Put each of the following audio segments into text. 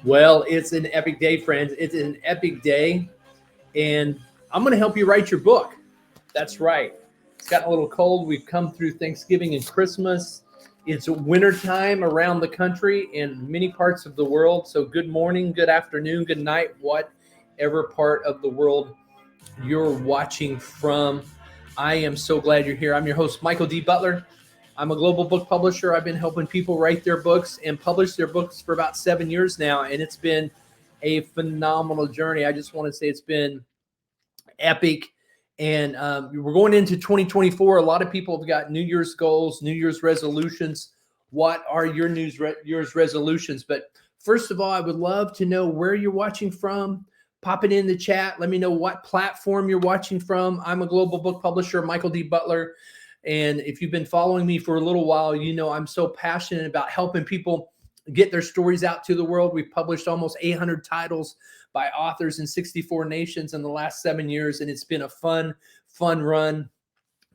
Well, it's an epic day, friends. It's an epic day, and I'm going to help you write your book. That's right. It's gotten a little cold. We've come through Thanksgiving and Christmas. It's wintertime around the country in many parts of the world. So, good morning, good afternoon, good night, whatever part of the world you're watching from. I am so glad you're here. I'm your host, Michael D. Butler. I'm a global book publisher. I've been helping people write their books and publish their books for about 7 years now, and it's been a phenomenal journey. I just want to say it's been epic. And we're going into 2024. A lot of people have got New Year's goals, New Year's resolutions. What are your Year's resolutions? But first of all, I would love to know where you're watching from. Pop it in the chat. Let me know what platform you're watching from. I'm a global book publisher, Michael D. Butler. And if you've been following me for a little while, you know I'm so passionate about helping people get their stories out to the world. We've published almost 800 titles by authors in 64 nations in the last 7 years, and it's been a fun run.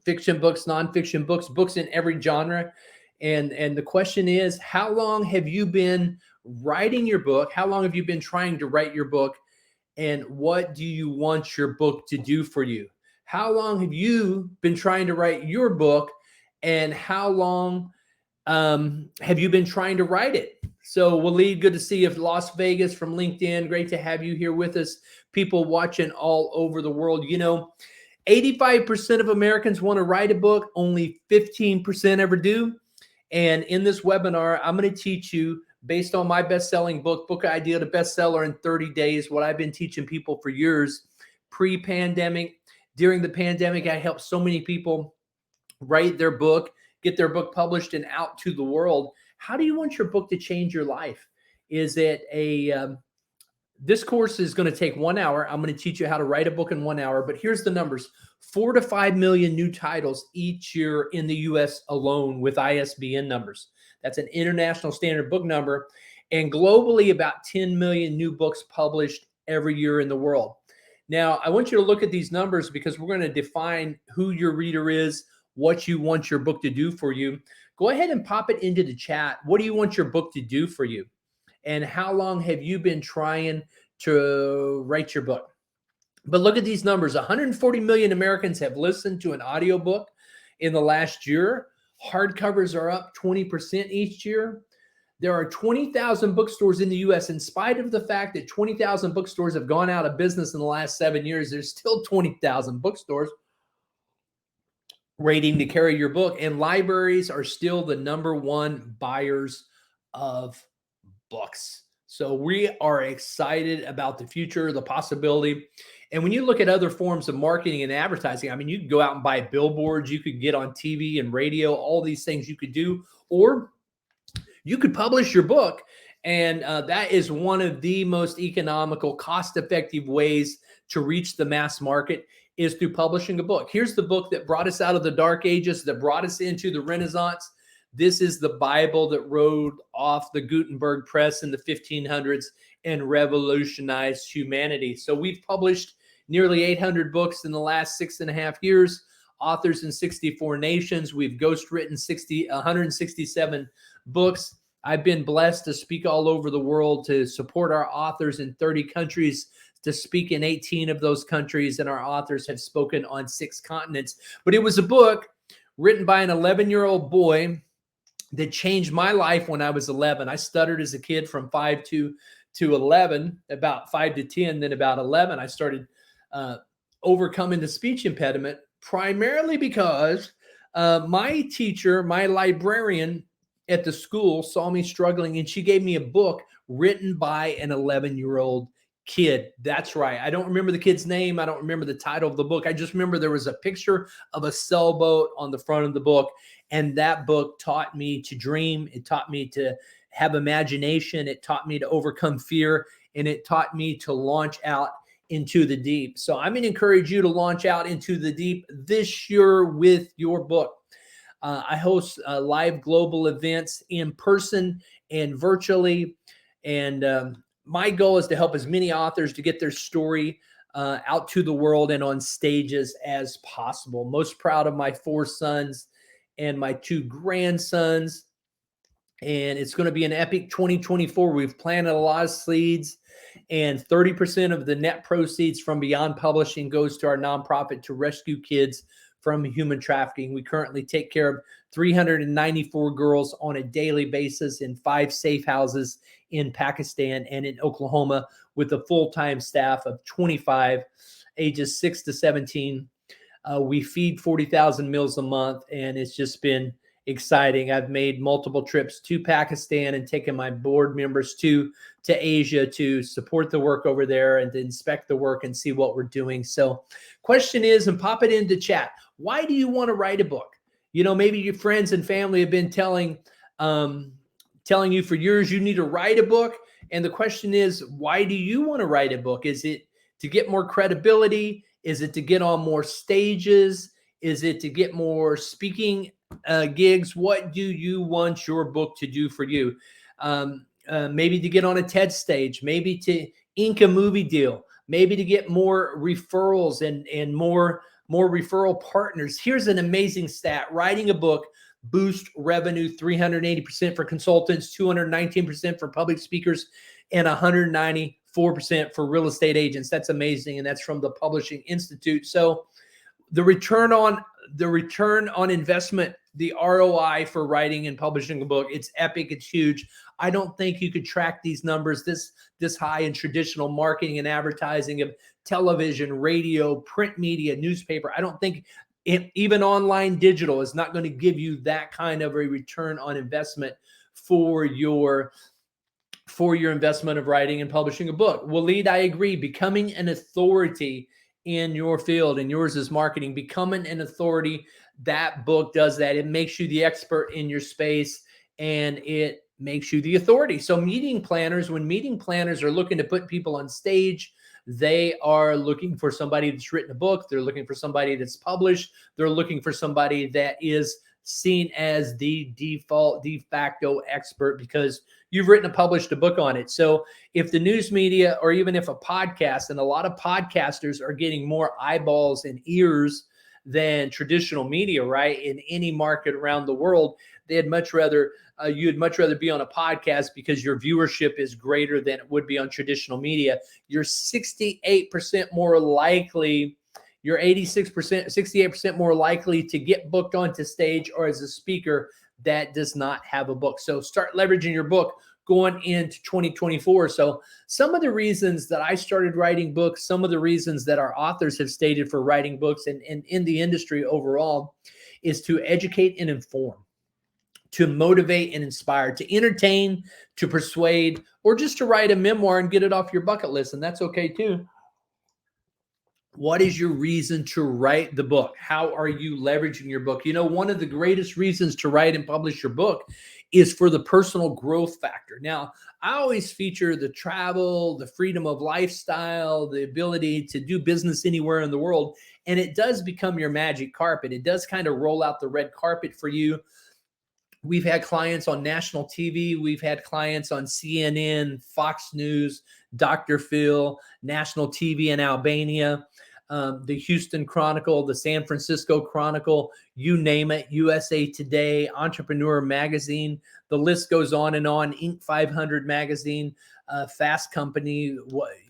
Fiction books, nonfiction books, books in every genre. And the question is, how long have you been writing your book? How long have you been trying to write your book? And what do you want your book to do for you? How long have you been trying to write your book? And how long have you been trying to write it? So, Waleed, good to see you. Las Vegas from LinkedIn. Great to have you here with us. People watching all over the world. You know, 85% of Americans want to write a book. Only 15% ever do. And in this webinar, I'm going to teach you, based on my best-selling book, Book Idea to Bestseller in 30 Days, what I've been teaching people for years, pre-pandemic. During the pandemic, I helped so many people write their book, get their book published and out to the world. How do you want your book to change your life? Is it this course is going to take 1 hour. I'm going to teach you how to write a book in 1 hour, but here's the numbers: 4 to 5 million new titles each year in the US alone with ISBN numbers. That's an international standard book number. And globally, about 10 million new books published every year in the world. Now, I want you to look at these numbers because we're going to define who your reader is, what you want your book to do for you. Go ahead and pop it into the chat. What do you want your book to do for you? And how long have you been trying to write your book? But look at these numbers. 140 million Americans have listened to an audiobook in the last year. Hardcovers are up 20% each year. There are 20,000 bookstores in the US. In spite of the fact that 20,000 bookstores have gone out of business in the last 7 years, there's still 20,000 bookstores waiting to carry your book. And libraries are still the number one buyers of books. So we are excited about the future, the possibility. And when you look at other forms of marketing and advertising, I mean, you could go out and buy billboards, you could get on TV and radio, all these things you could do, or you could publish your book. And that is one of the most economical, cost-effective ways to reach the mass market, is through publishing a book. Here's the book that brought us out of the dark ages, that brought us into the Renaissance. This is the Bible that rode off the Gutenberg press in the 1500s and revolutionized humanity. So we've published nearly 800 books in the last 6.5 years, authors in 64 nations. We've ghostwritten 167 books. I've been blessed to speak all over the world, to support our authors in 30 countries, to speak in 18 of those countries, and our authors have spoken on 6 continents. But it was a book written by an 11-year-old boy that changed my life when I was 11. I stuttered as a kid from 5 to 11, about 5 to 10, then about 11. I started overcoming the speech impediment, primarily because my teacher, my librarian at the school, saw me struggling, and she gave me a book written by an 11-year-old kid. That's right. I don't remember the kid's name. I don't remember the title of the book. I just remember there was a picture of a sailboat on the front of the book. And that book taught me to dream. It taught me to have imagination. It taught me to overcome fear. And it taught me to launch out into the deep. So I'm going to encourage you to launch out into the deep this year with your book. I host live global events in person and virtually. And my goal is to help as many authors to get their story out to the world and on stages as possible. Most proud of my 4 sons and my 2 grandsons. and it's going to be an epic 2024. We've planted a lot of seeds, and 30% of the net proceeds from Beyond Publishing goes to our nonprofit to rescue kids from human trafficking. We currently take care of 394 girls on a daily basis in 5 safe houses in Pakistan and in Oklahoma, with a full-time staff of 25, ages 6 to 17. We feed 40,000 meals a month, and it's just been exciting. I've made multiple trips to Pakistan and taken my board members to Asia to support the work over there and to inspect the work and see what we're doing. So question is, and pop it into chat, why do you want to write a book? You know, maybe your friends and family have been telling you for years you need to write a book. And the question is, why do you want to write a book? Is it to get more credibility? Is it to get on more stages? Is it to get more speaking gigs? What do you want your book to do for you? Maybe to get on a TED stage, maybe to ink a movie deal, maybe to get more referrals and more referral partners. Here's an amazing stat. Writing a book boosts revenue 380% for consultants, 219% for public speakers, and 194% for real estate agents. That's amazing, and that's from the Publishing Institute. So the return on investment, the ROI for writing and publishing a book, it's epic, it's huge. I don't think you could track these numbers this high in traditional marketing and advertising of television, radio, print media, newspaper. I don't think even online digital is not going to give you that kind of a return on investment for your investment of writing and publishing a book. Waleed, I agree. Becoming an authority in your field, and yours is marketing, becoming an authority, that book does that. It makes you the expert in your space, and it makes you the authority. So meeting planners, when meeting planners are looking to put people on stage, they are looking for somebody that's written a book. They're looking for somebody that's published. They're looking for somebody that is seen as the default, de facto expert because you've written and published a book on it. So if the news media, or even if a podcast, and a lot of podcasters are getting more eyeballs and ears than traditional media, right? In any market around the world, you'd much rather be on a podcast because your viewership is greater than it would be on traditional media. You're 68% more likely, you're 68% more likely to get booked onto stage or as a speaker that does not have a book. So start leveraging your book going into 2024. So some of the reasons that I started writing books, some of the reasons that our authors have stated for writing books and in the industry overall, is to educate and inform, to motivate and inspire, to entertain, to persuade, or just to write a memoir and get it off your bucket list. And that's okay too. What is your reason to write the book? How are you leveraging your book? You know, one of the greatest reasons to write and publish your book is for the personal growth factor. Now, I always feature the travel, the freedom of lifestyle, the ability to do business anywhere in the world. And it does become your magic carpet. It does kind of roll out the red carpet for you. We've had clients on national TV. We've had clients on CNN, Fox News, Dr. Phil, national TV in Albania, the Houston Chronicle, the San Francisco Chronicle, you name it, USA Today, Entrepreneur Magazine. The list goes on and on, Inc. 500 Magazine, Fast Company,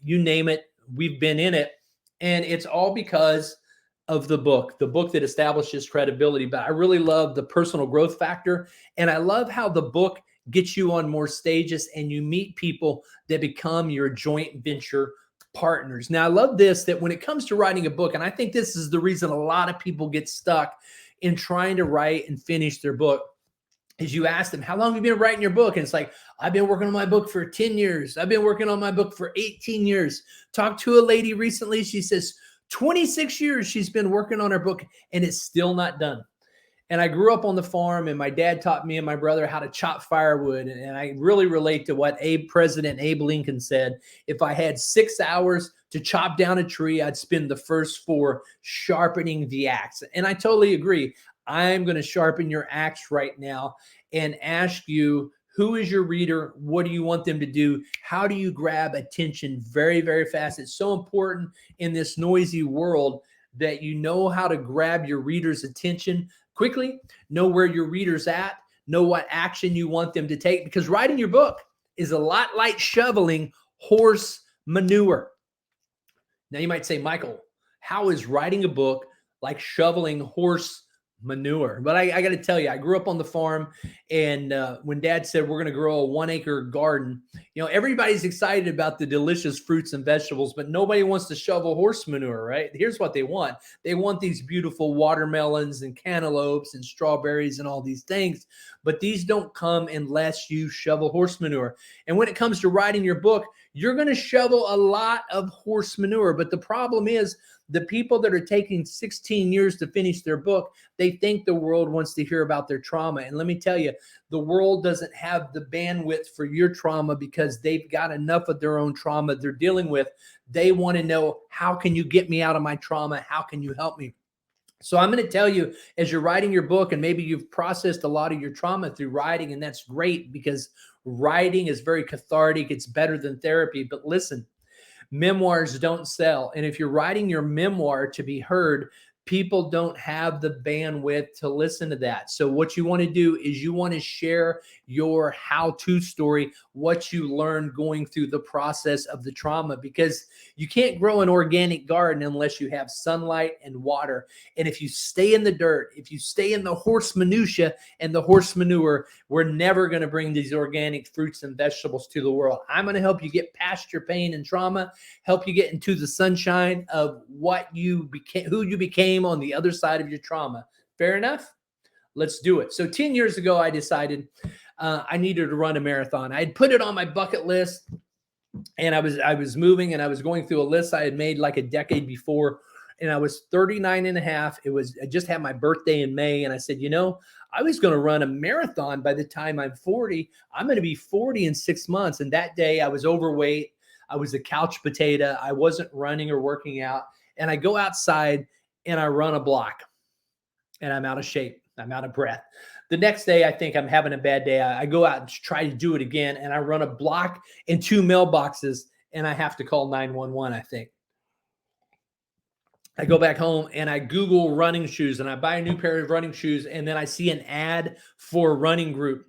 you name it, we've been in it. And it's all because of the book that establishes credibility. But I really love the personal growth factor. And I love how the book gets you on more stages and you meet people that become your joint venture partners. Now, I love this, that when it comes to writing a book, and I think this is the reason a lot of people get stuck in trying to write and finish their book, is you ask them, how long have you been writing your book? And it's like, I've been working on my book for 10 years. I've been working on my book for 18 years. Talked to a lady recently. She says, 26 years she's been working on her book and it's still not done. And I grew up on the farm, and my dad taught me and my brother how to chop firewood. And I really relate to what President Abe Lincoln said. If I had 6 hours to chop down a tree, I'd spend the first 4 sharpening the axe. And I totally agree. I'm going to sharpen your axe right now and ask you, who is your reader? What do you want them to do? How do you grab attention very, very fast? It's so important in this noisy world that you know how to grab your reader's attention quickly, know where your reader's at, know what action you want them to take, because writing your book is a lot like shoveling horse manure. Now you might say, Michael, how is writing a book like shoveling horse manure? But I got to tell you, I grew up on the farm, and when Dad said we're going to grow a 1-acre garden, everybody's excited about the delicious fruits and vegetables, but nobody wants to shovel horse manure, right? Here's what they want. They want these beautiful watermelons and cantaloupes and strawberries and all these things, but these don't come unless you shovel horse manure. And when it comes to writing your book, you're going to shovel a lot of horse manure. But the problem is, the people that are taking 16 years to finish their book, they think the world wants to hear about their trauma. And let me tell you, the world doesn't have the bandwidth for your trauma, because they've got enough of their own trauma they're dealing with. They want to know, how can you get me out of my trauma? How can you help me? So I'm going to tell you, as you're writing your book, and maybe you've processed a lot of your trauma through writing, and that's great, because writing is very cathartic. It's better than therapy. But listen, memoirs don't sell. And if you're writing your memoir to be heard, people don't have the bandwidth to listen to that. So what you want to do is you want to share your how-to story, what you learned going through the process of the trauma, because you can't grow an organic garden unless you have sunlight and water. And if you stay in the dirt, if you stay in the horse minutia and the horse manure, we're never going to bring these organic fruits and vegetables to the world. I'm going to help you get past your pain and trauma, help you get into the sunshine of what you became, who you became on the other side of your trauma. Fair enough? Let's do it. So 10 years ago, I decided I needed to run a marathon. I had put it on my bucket list, and I was moving, and I was going through a list I had made like a decade before, and I was 39 and a half. I just had my birthday in May, and I said, I was going to run a marathon by the time I'm 40. I'm going to be 40 in 6 months. And that day I was overweight. I was a couch potato. I wasn't running or working out. And I go outside and I run a block, and I'm out of shape. I'm out of breath. The next day, I think I'm having a bad day. I go out and try to do it again, and I run a block and 2 mailboxes, and I have to call 911, I think. I go back home and I Google running shoes, and I buy a new pair of running shoes, and then I see an ad for a running group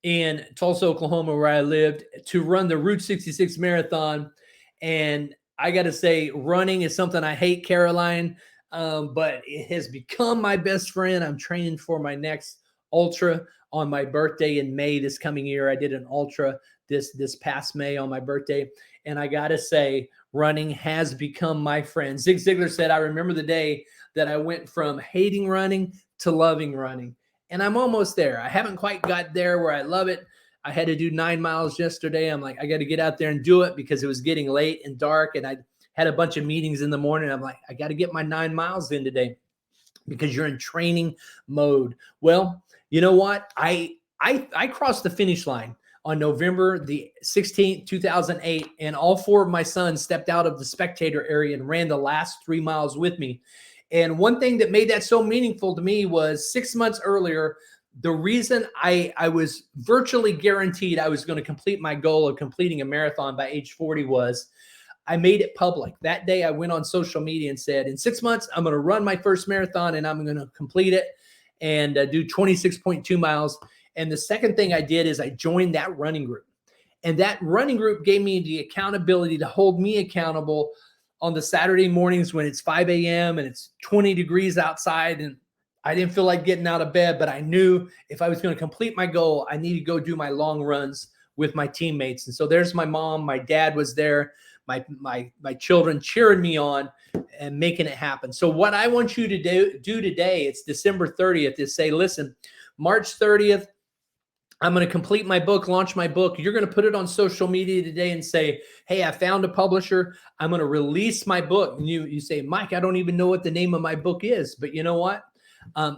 in Tulsa, Oklahoma, where I lived, to run the Route 66 marathon. And I got to say, running is something I hate, Caroline, but it has become my best friend. I'm training for my next ultra on my birthday in May this coming year. I did an ultra this past May on my birthday. And I got to say, running has become my friend. Zig Ziglar said, I remember the day that I went from hating running to loving running. And I'm almost there. I haven't quite got there where I love it. I had to do 9 miles yesterday. I'm like, I got to get out there and do it, because it was getting late and dark, and I had a bunch of meetings in the morning. I'm like, I got to get my 9 miles in today, because you're in training mode. Well, you know what? I crossed the finish line on November the 16th, 2008, and all 4 of my sons stepped out of the spectator area and ran the last 3 miles with me. And one thing that made that so meaningful to me was 6 months earlier, the reason I was virtually guaranteed I was going to complete my goal of completing a marathon by age 40 was I made it public. That day I went on social media and said, in 6 months, I'm going to run my first marathon, and I'm going to complete it and do 26.2 miles. And the second thing I did is I joined that running group. And that running group gave me the accountability to hold me accountable on the Saturday mornings when it's 5 a.m. and it's 20 degrees outside, and I didn't feel like getting out of bed, but I knew if I was going to complete my goal, I needed to go do my long runs with my teammates. And so there's my mom. My dad was there. My children cheering me on and making it happen. So what I want you to do today, it's December 30th, is say, listen, March 30th, I'm going to complete my book, launch my book. You're going to put it on social media today and say, hey, I found a publisher. I'm going to release my book. And you say, Mike, I don't even know what the name of my book is. But you know what?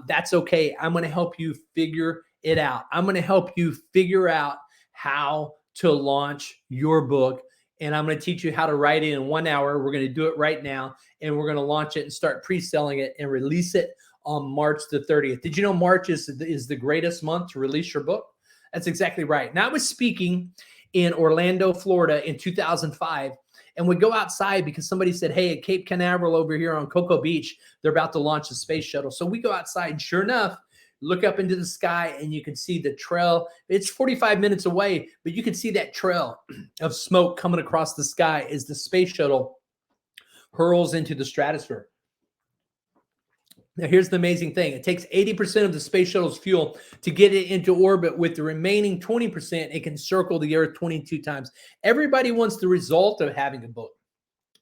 That's okay. I'm going to help you figure it out. I'm going to help you figure out how to launch your book. And I'm going to teach you how to write it in 1 hour. We're going to do it right now. And we're going to launch it and start pre-selling it and release it on March the 30th. Did you know March is the greatest month to release your book? That's exactly right. Now I was speaking in Orlando, Florida in 2005, and we go outside because somebody said, hey, at Cape Canaveral over here on Cocoa Beach, they're about to launch a space shuttle. So we go outside, and sure enough, look up into the sky and you can see the trail. It's 45 minutes away, but you can see that trail of smoke coming across the sky as the space shuttle hurls into the stratosphere. Now, here's the amazing thing. It takes 80% of the space shuttle's fuel to get it into orbit. With the remaining 20%, it can circle the Earth 22 times. Everybody wants the result of having a book,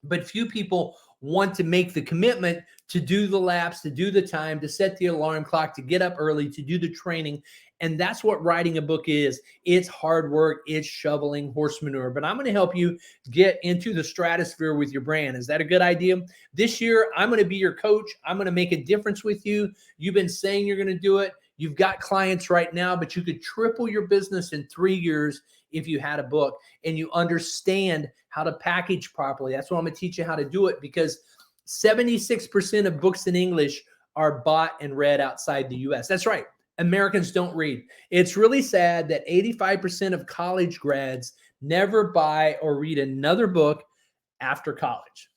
but few people want to make the commitment to do the laps, to do the time, to set the alarm clock, to get up early, to do the training. And that's what writing a book is. It's hard work. It's shoveling horse manure. But I'm going to help you get into the stratosphere with your brand. Is that a good idea? This year, I'm going to be your coach. I'm going to make a difference with you. You've been saying you're going to do it. You've got clients right now, but you could triple your business in 3 years if you had a book and you understand how to package properly. That's what I'm going to teach you how to do it, because 76% of books in English are bought and read outside the US. That's right. Americans don't read. It's really sad that 85% of college grads never buy or read another book after college.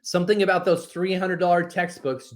Something about those $300 textbooks,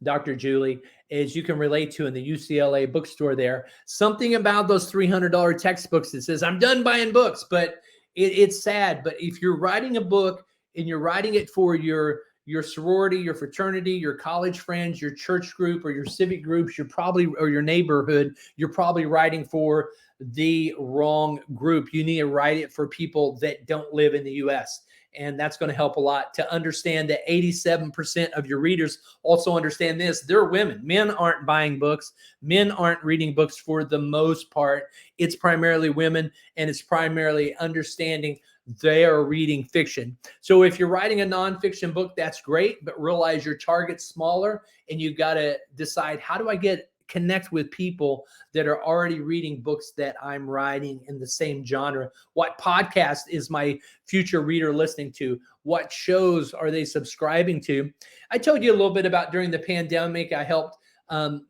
Dr. Julie, is you can relate to in the UCLA bookstore there. Something about those $300 textbooks that says, I'm done buying books, but it's sad. But if you're writing a book and you're writing it for your sorority, your fraternity, your college friends, your church group, or your civic groups, or your neighborhood, you're probably writing for the wrong group. You need to write it for people that don't live in the US. And that's going to help a lot to understand that 87% of your readers also understand this. They're women. Men aren't buying books. Men aren't reading books for the most part. It's primarily women, and it's primarily understanding they are reading fiction. So if you're writing a nonfiction book, that's great, but realize your target's smaller, and you've got to decide, how do I connect with people that are already reading books that I'm writing in the same genre? What podcast is my future reader listening to? What shows are they subscribing to? I told you a little bit about during the pandemic, I helped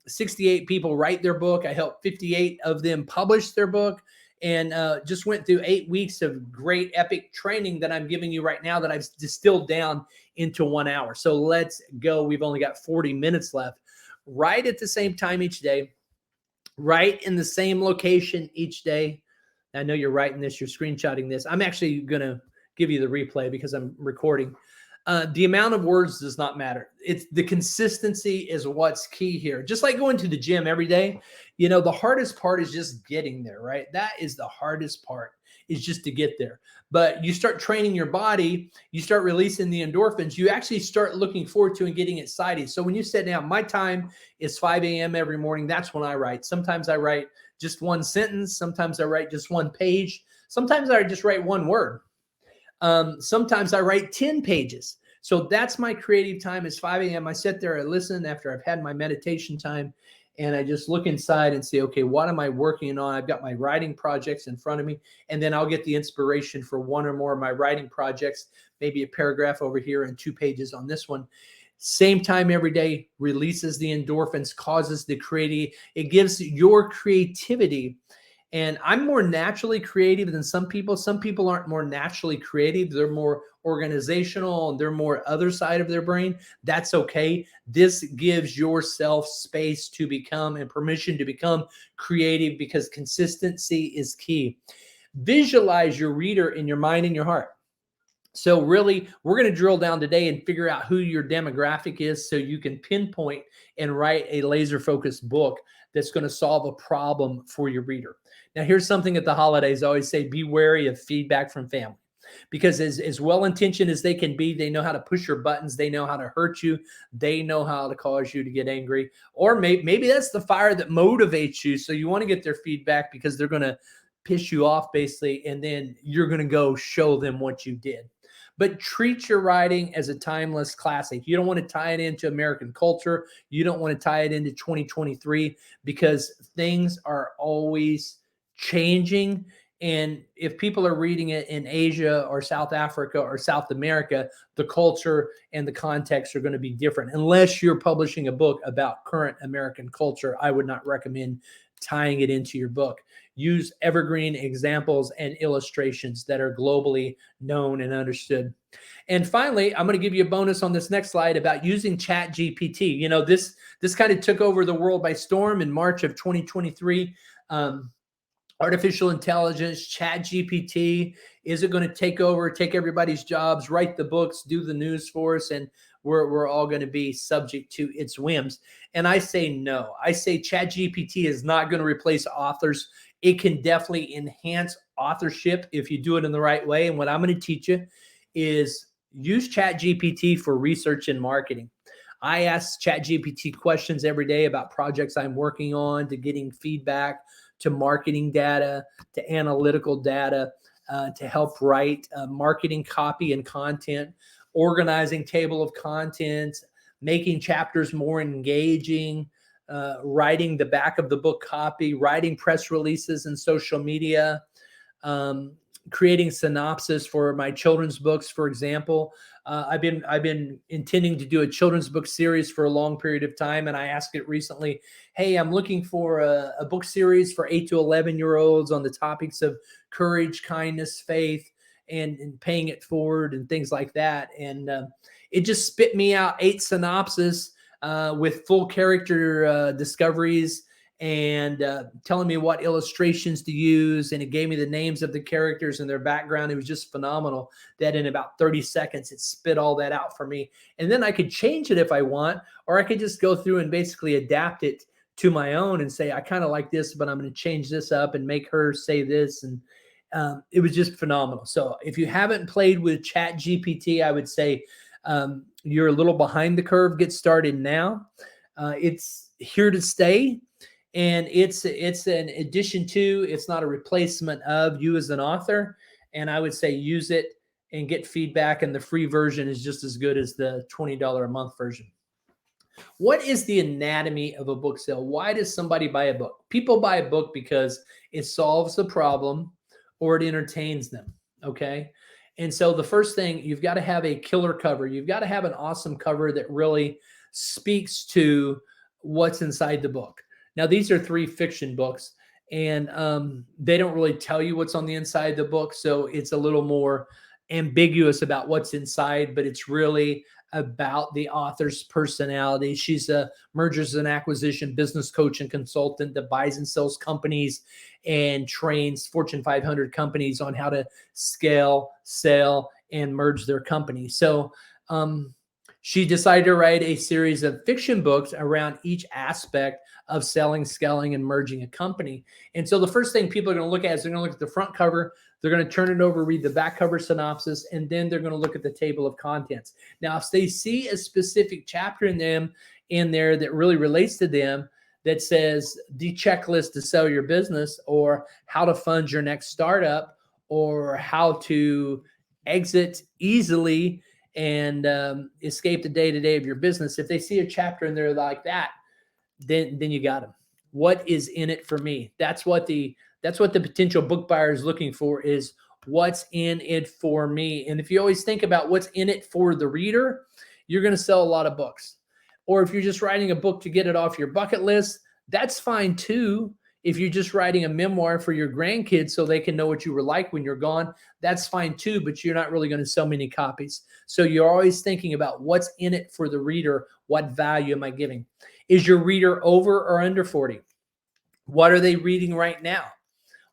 68 people write their book. I helped 58 of them publish their book, and just went through 8 weeks of great epic training that I'm giving you right now that I've distilled down into 1 hour. So let's go. We've only got 40 minutes left. Write at the same time each day. Write in the same location each day. I know you're writing this, you're screenshotting this. I'm actually going to give you the replay because I'm recording. The amount of words does not matter. It's the consistency is what's key here. Just like going to the gym every day, the hardest part is just getting there, right? That is the hardest part, is just to get there. But you start training your body, you start releasing the endorphins, you actually start looking forward to and getting excited. So when you sit down, my time is 5 a.m. every morning. That's when I write. Sometimes I write just one sentence. Sometimes I write just one page. Sometimes I just write one word. Sometimes I write 10 pages. So that's my creative time, is 5 a.m. I sit there, I listen after I've had my meditation time, and I just look inside and say, okay, what am I working on? I've got my writing projects in front of me, and then I'll get the inspiration for one or more of my writing projects, maybe a paragraph over here and 2 pages on this one. Same time every day, releases the endorphins, causes the creativity. It gives your creativity. And I'm more naturally creative than some people. Some people aren't more naturally creative. They're more organizational and they're more other side of their brain. That's okay. This gives yourself space to become and permission to become creative, because consistency is key. Visualize your reader in your mind and your heart. So really, we're going to drill down today and figure out who your demographic is, so you can pinpoint and write a laser-focused book that's going to solve a problem for your reader. Now, here's something at the holidays. I always say, be wary of feedback from family, because as well-intentioned as they can be, they know how to push your buttons. They know how to hurt you. They know how to cause you to get angry. Or maybe that's the fire that motivates you. So you want to get their feedback because they're going to piss you off, basically, and then you're going to go show them what you did. But treat your writing as a timeless classic. You don't want to tie it into American culture. You don't want to tie it into 2023, because things are always changing. And if people are reading it in Asia or South Africa or South America, the culture and the context are going to be different. Unless you're publishing a book about current American culture, I would not recommend tying it into your book. Use evergreen examples and illustrations that are globally known and understood. And finally, I'm going to give you a bonus on this next slide about using ChatGPT. You know, this kind of took over the world by storm in March of 2023. Artificial intelligence, ChatGPT, is it going to take over, take everybody's jobs, write the books, do the news for us, and we're all going to be subject to its whims? And I say no. I say ChatGPT is not going to replace authors. It can definitely enhance authorship if you do it in the right way. And what I'm going to teach you is use ChatGPT for research and marketing. I ask ChatGPT questions every day about projects I'm working on, to getting feedback, to marketing data, to analytical data, to help write marketing copy and content, organizing table of contents, making chapters more engaging, writing the back of the book copy, writing press releases and social media, creating synopsis for my children's books, for example. I've been intending to do a children's book series for a long period of time, and I asked it recently, hey, I'm looking for a book series for 8 to 11-year-olds on the topics of courage, kindness, faith, and paying it forward and things like that. And it just spit me out 8 synopses with full character discoveries, and telling me what illustrations to use. And it gave me the names of the characters and their background. It was just phenomenal that in about 30 seconds, it spit all that out for me. And then I could change it if I want, or I could just go through and basically adapt it to my own and say, I kind of like this, but I'm going to change this up and make her say this. And it was just phenomenal. So if you haven't played with ChatGPT, I would say you're a little behind the curve. Get started now. It's here to stay. And it's an addition to, it's not a replacement of you as an author. And I would say use it and get feedback. And the free version is just as good as the $20 a month version. What is the anatomy of a book sale? Why does somebody buy a book? People buy a book because it solves a problem or it entertains them. Okay. And so the first thing, you've got to have a killer cover. You've got to have an awesome cover that really speaks to what's inside the book. Now, these are 3 fiction books, and they don't really tell you what's on the inside of the book. So it's a little more ambiguous about what's inside, but it's really about the author's personality. She's a mergers and acquisition business coach and consultant that buys and sells companies and trains Fortune 500 companies on how to scale, sell, and merge their companies. So she decided to write a series of fiction books around each aspect of selling, scaling, and merging a company. And so the first thing people are going to look at is they're going to look at the front cover. They're going to turn it over, read the back cover synopsis, and then they're going to look at the table of contents. Now, if they see a specific chapter in there that really relates to them, that says the checklist to sell your business, or how to fund your next startup, or how to exit easily and escape the day-to-day of your business, if they see a chapter in there like that, then you got them. What is in it for me? That's what the potential book buyer is looking for, is what's in it for me. And if you always think about what's in it for the reader, you're going to sell a lot of books. Or if you're just writing a book to get it off your bucket list, that's fine too. If you're just writing a memoir for your grandkids so they can know what you were like when you're gone, that's fine too, but you're not really going to sell many copies. So you're always thinking about what's in it for the reader. What value am I giving? Is your reader over or under 40? What are they reading right now?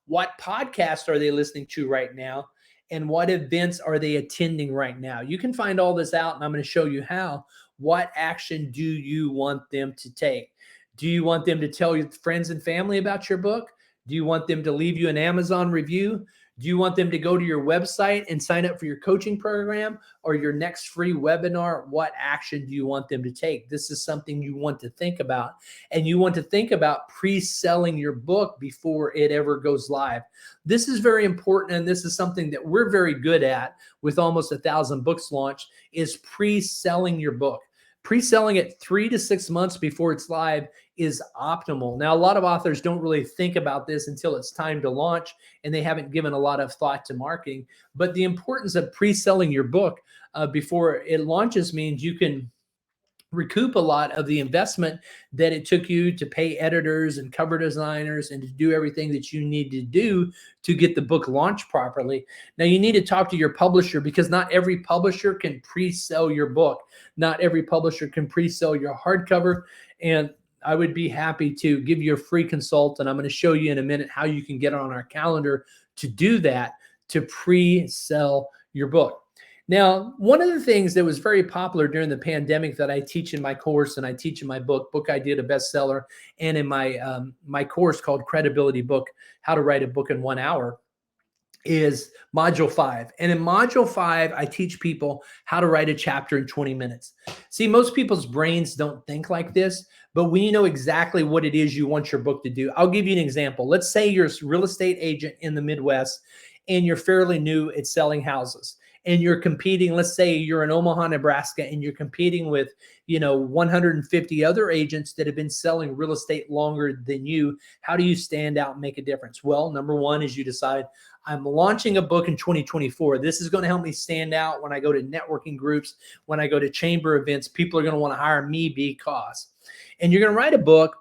What podcast are they listening to right now? And what events are they attending right now? You can find all this out, and I'm going to show you how. What action do you want them to take? Do you want them to tell your friends and family about your book? Do you want them to leave you an Amazon review? Do you want them to go to your website and sign up for your coaching program or your next free webinar? What action do you want them to take? This is something you want to think about. And you want to think about pre-selling your book before it ever goes live. This is very important, and this is something that we're very good at with almost 1,000 books launched, is pre-selling your book. Pre-selling it 3 to 6 months before it's live is optimal. Now, a lot of authors don't really think about this until it's time to launch, and they haven't given a lot of thought to marketing. But the importance of pre-selling your book before it launches means you can recoup a lot of the investment that it took you to pay editors and cover designers and to do everything that you need to do to get the book launched properly. Now you need to talk to your publisher, because not every publisher can pre-sell your book. Not every publisher can pre-sell your hardcover. And I would be happy to give you a free consult. And I'm going to show you in a minute how you can get on our calendar to do that, to pre-sell your book. Now, one of the things that was very popular during the pandemic that I teach in my course and I teach in my book, Book Idea to Bestseller, and in my my course called Credibility Book, How to Write a Book in 1 Hour, is Module 5. And in Module 5, I teach people how to write a chapter in 20 minutes. See, most people's brains don't think like this, but when you know exactly what it is you want your book to do, I'll give you an example. Let's say you're a real estate agent in the Midwest and you're fairly new at selling houses. And you're competing, let's say you're in Omaha, Nebraska, and you're competing with, 150 other agents that have been selling real estate longer than you. How do you stand out and make a difference? Well, number one is you decide, I'm launching a book in 2024. This is going to help me stand out when I go to networking groups, when I go to chamber events. People are going to want to hire me because. And you're going to write a book.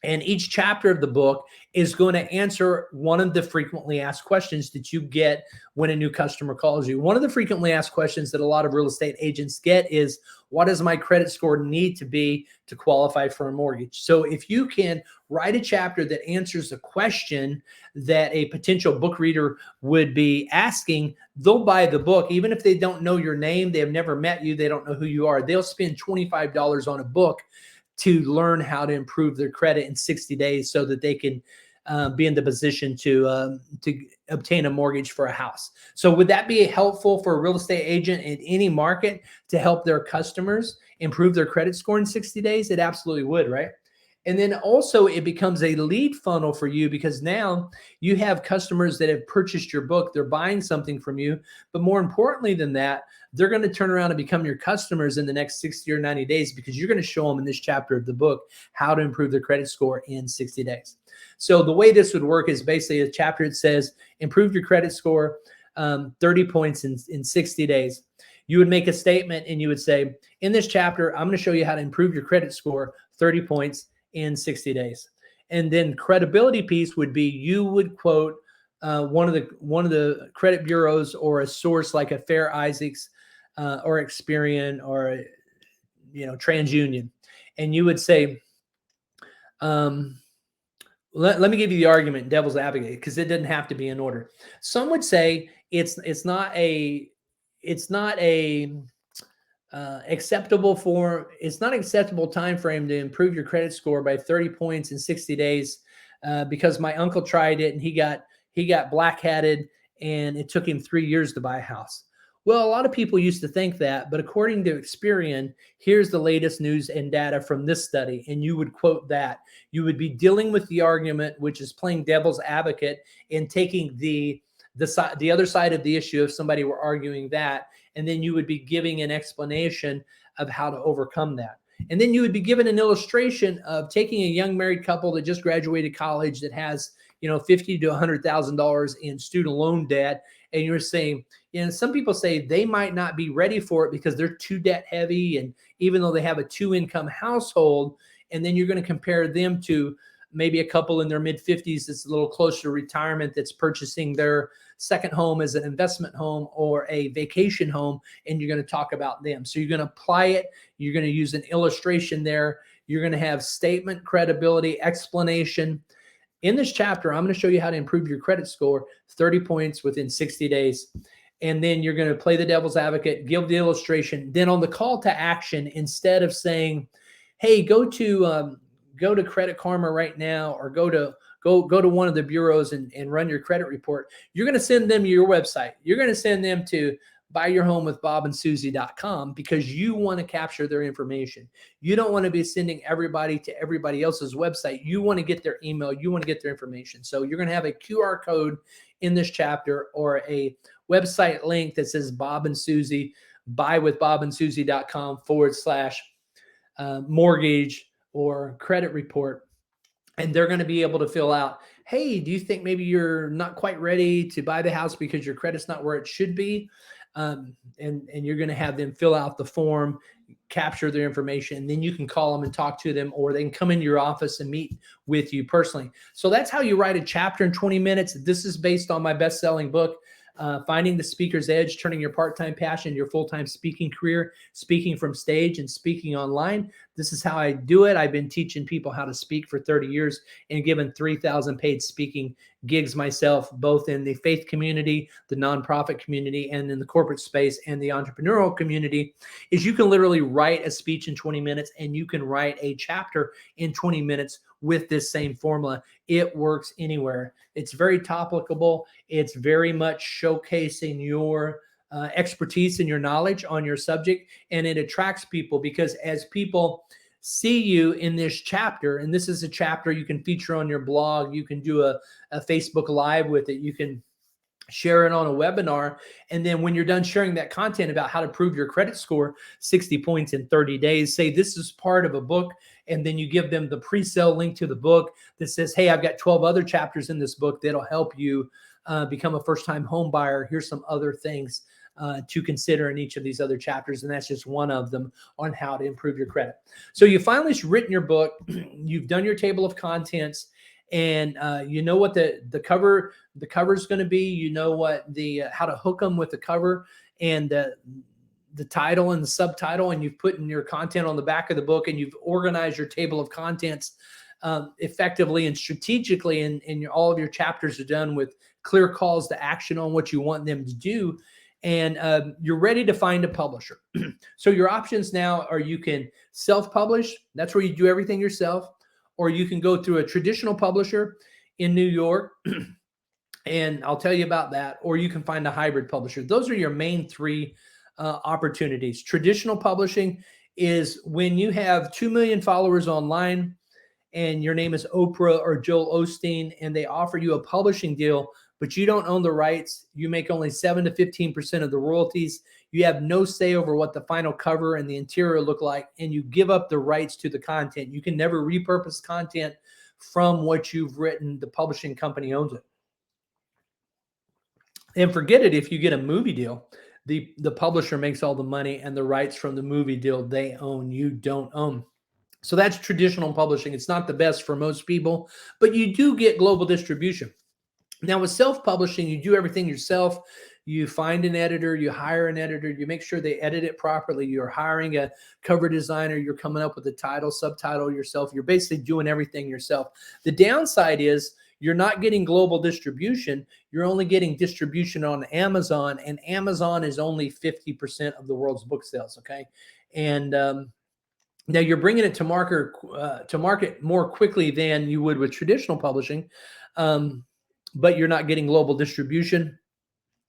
And each chapter of the book is going to answer one of the frequently asked questions that you get when a new customer calls you. One of the frequently asked questions that a lot of real estate agents get is, what does my credit score need to be to qualify for a mortgage? So if you can write a chapter that answers a question that a potential book reader would be asking, they'll buy the book. Even if they don't know your name, they have never met you, they don't know who you are, they'll spend $25 on a book to learn how to improve their credit in 60 days so that they can be in the position to obtain a mortgage for a house. So would that be helpful for a real estate agent in any market to help their customers improve their credit score in 60 days? It absolutely would, right? And then also it becomes a lead funnel for you, because now you have customers that have purchased your book. They're buying something from you. But more importantly than that, they're going to turn around and become your customers in the next 60 or 90 days, because you're going to show them in this chapter of the book how to improve their credit score in 60 days. So the way this would work is basically a chapter that says, improve your credit score 30 points in 60 days. You would make a statement and you would say, in this chapter, I'm going to show you how to improve your credit score 30 points in 60 days. And then credibility piece would be, you would quote one of the credit bureaus or a source like a Fair Isaacs or Experian or TransUnion, and you would say, let me give you the argument, devil's advocate, because it doesn't have to be in order. Some would say it's not acceptable time frame to improve your credit score by 30 points in 60 days because my uncle tried it and he got black-hatted and it took him 3 years to buy a house. Well, a lot of people used to think that, but according to Experian, here's the latest news and data from this study, and you would quote that. You would be dealing with the argument, which is playing devil's advocate and taking the other side of the issue if somebody were arguing that, and then you would be giving an explanation of how to overcome that. And then you would be given an illustration of taking a young married couple that just graduated college that has, $50,000 to $100,000 in student loan debt, and you're saying, some people say they might not be ready for it because they're too debt heavy, and even though they have a 2-income household, and then you're going to compare them to maybe a couple in their mid-50s that's a little closer to retirement that's purchasing their second home as an investment home or a vacation home, and you're going to talk about them. So you're going to apply it. You're going to use an illustration there. You're going to have statement, credibility, explanation. In this chapter, I'm going to show you how to improve your credit score 30 points within 60 days. And then you're going to play the devil's advocate, give the illustration. Then on the call to action, instead of saying, hey, go to Credit Karma right now, or go to one of the bureaus and run your credit report, you're going to send them to your website. You're going to send them to buyyourhomewithbobandsusie.com, because you want to capture their information. You don't want to be sending everybody to everybody else's website. You want to get their email. You want to get their information. So you're going to have a QR code in this chapter or a website link that says Bob and Susie, buywithbobandsusie.com /mortgage or credit report. And they're going to be able to fill out Hey, do you think maybe you're not quite ready to buy the house because your credit's not where it should be? And you're going to have them fill out the form, capture their information, and then you can call them and talk to them, or they can come into your office and meet with you personally. So that's how you write a chapter in 20 minutes. This is based on my best-selling book, Finding the Speaker's Edge, Turning Your Part-Time Passion into Your Full-Time Speaking Career, Speaking from Stage and Speaking Online. This is how I do it. I've been teaching people how to speak for 30 years and given 3,000 paid speaking gigs myself, both in the faith community, the nonprofit community, and in the corporate space and the entrepreneurial community. Is you can literally write a speech in 20 minutes and you can write a chapter in 20 minutes with this same formula. It works anywhere. It's very topical. It's very much showcasing your expertise and your knowledge on your subject, and it attracts people because as people see you in this chapter, and this is a chapter you can feature on your blog, you can do a Facebook Live with it, you can share it on a webinar, and then when you're done sharing that content about how to prove your credit score 60 points in 30 days, say this is part of a book, and then you give them the pre-sale link to the book that says, hey, I've got 12 other chapters in this book that'll help you become a first-time home buyer. Here's some other things to consider in each of these other chapters, and that's just one of them on how to improve your credit. So you finally written your book, you've done your table of contents, and you know what the cover is going to be. You know what the how to hook them with the cover and the title and the subtitle, and you've put in your content on the back of the book, and you've organized your table of contents effectively and strategically, and all of your chapters are done with clear calls to action on what you want them to do. And you're ready to find a publisher. So your options now are you can self-publish. That's where you do everything yourself. Or you can go through a traditional publisher in New York, and I'll tell you about that. Or you can find a hybrid publisher. Those are your main three opportunities. Traditional publishing is when you have 2 million followers online and your name is Oprah or Joel Osteen, and they offer you a publishing deal, but you don't own the rights. You make only 7 to 15% of the royalties. You have no say over what the final cover and the interior look like, and you give up the rights to the content. You can never repurpose content from what you've written. The publishing company owns it. And forget it if you get a movie deal. The publisher makes all the money, and the rights from the movie deal they own. You don't own. So that's traditional publishing. It's not the best for most people, but you do get global distribution. Now with self-publishing, you do everything yourself. You find an editor, you hire an editor, you make sure they edit it properly. You're hiring a cover designer, you're coming up with a title, subtitle yourself. You're basically doing everything yourself. The downside is you're not getting global distribution. You're only getting distribution on Amazon, and Amazon is only 50% of the world's book sales, okay? And now you're bringing it to market more quickly than you would with traditional publishing, but you're not getting global distribution.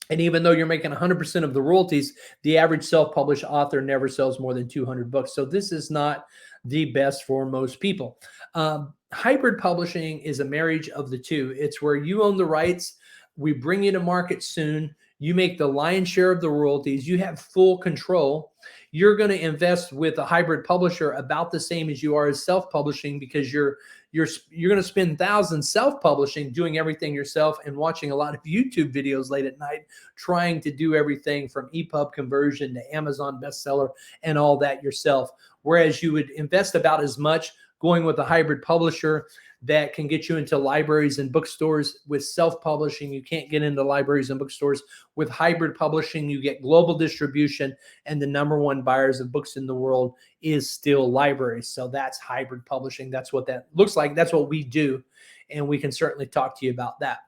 And even though you're making 100% of the royalties, the average self-published author never sells more than 200 books. So this is not the best for most people. Hybrid publishing is a marriage of the two. It's where you own the rights. We bring you to market soon. You make the lion's share of the royalties. You have full control. You're going to invest with a hybrid publisher about the same as you are as self-publishing, because you're going to spend thousands self-publishing, doing everything yourself, and watching a lot of YouTube videos late at night, trying to do everything from EPUB conversion to Amazon bestseller and all that yourself. Whereas you would invest about as much going with a hybrid publisher that can get you into libraries and bookstores. With self-publishing, you can't get into libraries and bookstores. With hybrid publishing, you get global distribution, and the #1 buyers of books in the world is still libraries. So that's hybrid publishing. That's what that looks like. That's what we do, and we can certainly talk to you about that.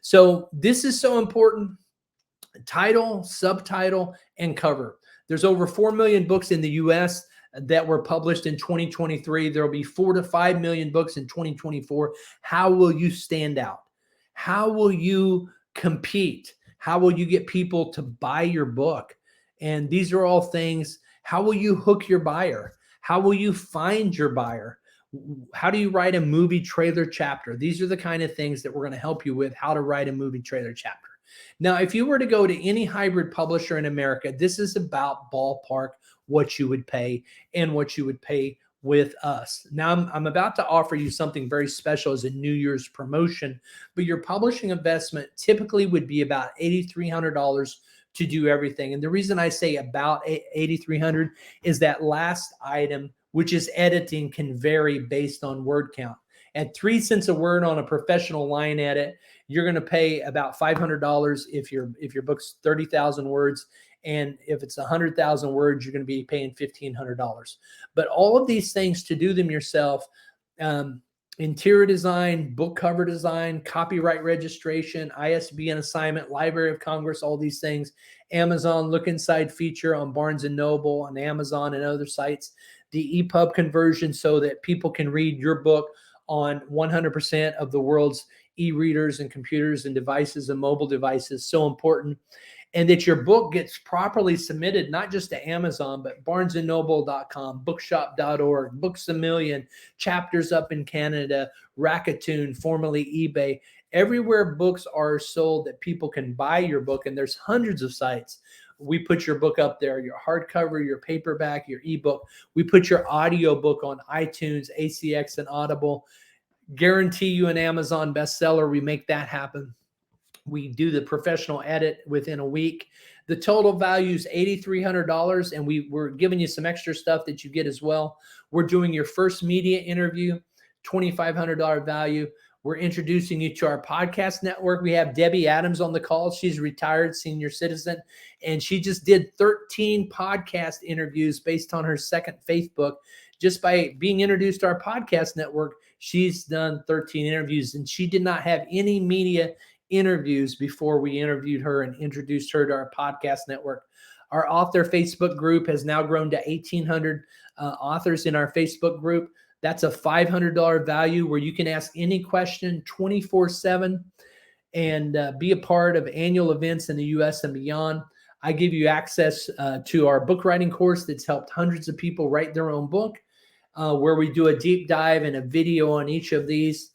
So this is so important. Title, subtitle, and cover. There's over 4 million books in the US that were published in 2023. There will be 4 to 5 million books in 2024. How will you stand out? How will you compete? How will you get people to buy your book? And these are all things. How will you hook your buyer? How will you find your buyer? How do you write a movie trailer chapter? These are the kind of things that we're going to help you with, how to write a movie trailer chapter. Now, if you were to go to any hybrid publisher in America, this is about ballpark what you would pay and what you would pay with us. Now, I'm about to offer you something very special as a New Year's promotion, but your publishing investment typically would be about $8,300 to do everything. And the reason I say about $8,300 is that last item, which is editing, can vary based on word count. At 3 cents a word on a professional line edit, you're going to pay about $500 if your book's 30,000 words. And if it's 100,000 words, you're going to be paying $1,500. But all of these things, to do them yourself, interior design, book cover design, copyright registration, ISBN assignment, Library of Congress, all these things, Amazon Look Inside feature on Barnes & Noble, on Amazon and other sites, the EPUB conversion so that people can read your book on 100% of the world's e-readers and computers and devices and mobile devices, so important. And that your book gets properly submitted, not just to Amazon, but barnesandnoble.com, bookshop.org, Books A Million, Chapters Up in Canada, Rakuten, formerly eBay, everywhere books are sold that people can buy your book. And there's hundreds of sites. We put your book up there, your hardcover, your paperback, your ebook. We put your audio book on iTunes, ACX, and Audible. Guarantee you an Amazon bestseller. We make that happen. We do the professional edit within a week. The total value is $8,300, and we're giving you some extra stuff that you get as well. We're doing your first media interview, $2,500 value. We're introducing you to our podcast network. We have Debbie Adams on the call. She's a retired senior citizen, and she just did 13 podcast interviews based on her second faith book. Just by being introduced to our podcast network, she's done 13 interviews, and she did not have any media interviews before we interviewed her and introduced her to our podcast network. Our author Facebook group has now grown to 1,800 authors in our Facebook group. That's a $500 value where you can ask any question 24/7 and be a part of annual events in the U.S. and beyond. I give you access to our book writing course that's helped hundreds of people write their own book, where we do a deep dive and a video on each of these.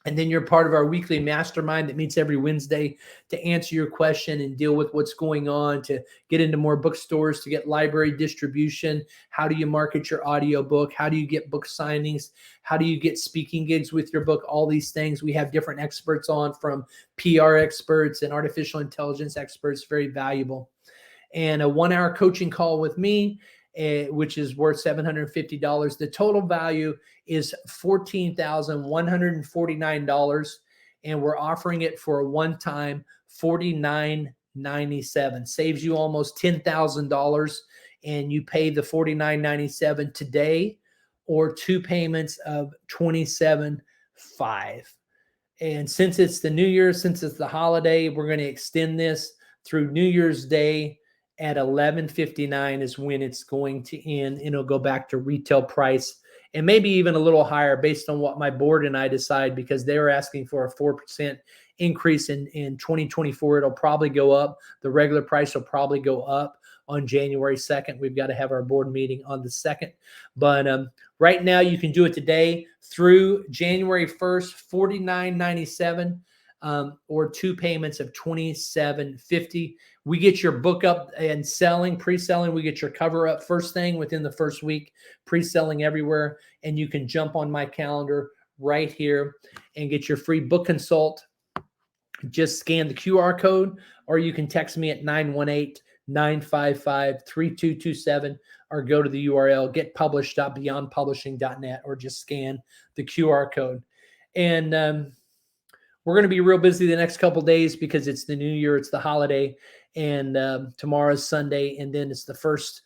And then you're part of our weekly mastermind that meets every Wednesday to answer your question and deal with what's going on, to get into more bookstores, to get library distribution. How do you market your audiobook? How do you get book signings? How do you get speaking gigs with your book? All these things. We have different experts on, from PR experts and artificial intelligence experts, very valuable. And a 1-hour coaching call with me, which is worth $750. The total value is $14,149, and we're offering it for a one-time $49.97. Saves you almost $10,000, and you pay the $49.97 today, or 2 payments of $27.5. And since it's the New Year, since it's the holiday, we're going to extend this through New Year's Day. At $11.59 is when it's going to end, and it'll go back to retail price, and maybe even a little higher based on what my board and I decide, because they're asking for a 4% increase in 2024. It'll probably go up. The regular price will probably go up on January 2nd. We've got to have our board meeting on the 2nd. But right now you can do it today through January 1st, $49.97. Or 2 payments of $27.50. We get your book up and selling, pre-selling. We get your cover up first thing within the first week, pre-selling everywhere. And you can jump on my calendar right here and get your free book consult. Just scan the QR code, or you can text me at 918-955-3227, or go to the URL getpublished.beyondpublishing.net, or just scan the QR code. And we're going to be real busy the next couple days because it's the New Year, it's the holiday, and tomorrow's Sunday, and then it's the first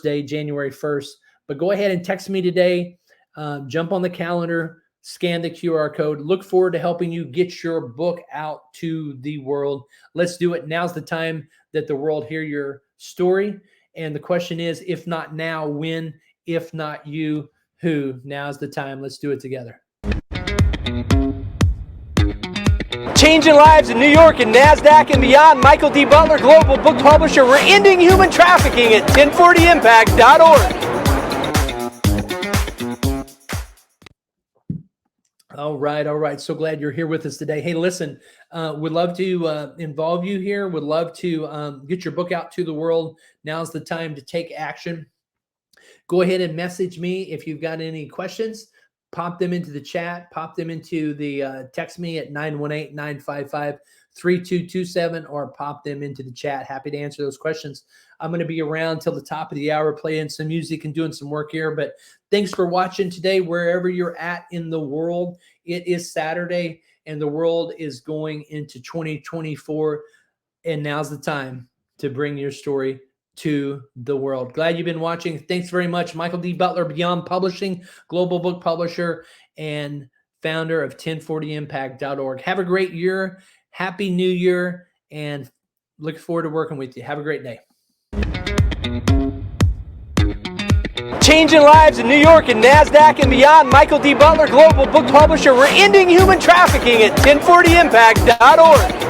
day, January 1st. But go ahead and text me today. Jump on the calendar, scan the QR code. Look forward to helping you get your book out to the world. Let's do it. Now's the time that the world hear your story. And the question is, if not now, when? If not you, who? Now's the time. Let's do it together. Changing lives in New York and NASDAQ and beyond. Michael D. Butler, global book publisher. We're ending human trafficking at 1040impact.org. All right. So glad you're here with us today. Hey, listen, would love to involve you here. Would love to get your book out to the world. Now's the time to take action. Go ahead and message me if you've got any questions. Pop them into the chat. Pop them into the text me at 918-955-3227 or pop them into the chat. Happy to answer those questions. I'm going to be around till the top of the hour playing some music and doing some work here. But thanks for watching today, wherever you're at in the world. It is Saturday and the world is going into 2024. And now's the time to bring your story to the world. Glad you've been watching. Thanks very much. Michael D. Butler, Beyond Publishing, global book publisher, and founder of 1040impact.org. Have a great year. Happy New Year, and look forward to working with you. Have a great day. Changing lives in New York and NASDAQ and beyond. Michael D. Butler, global book publisher. We're ending human trafficking at 1040impact.org.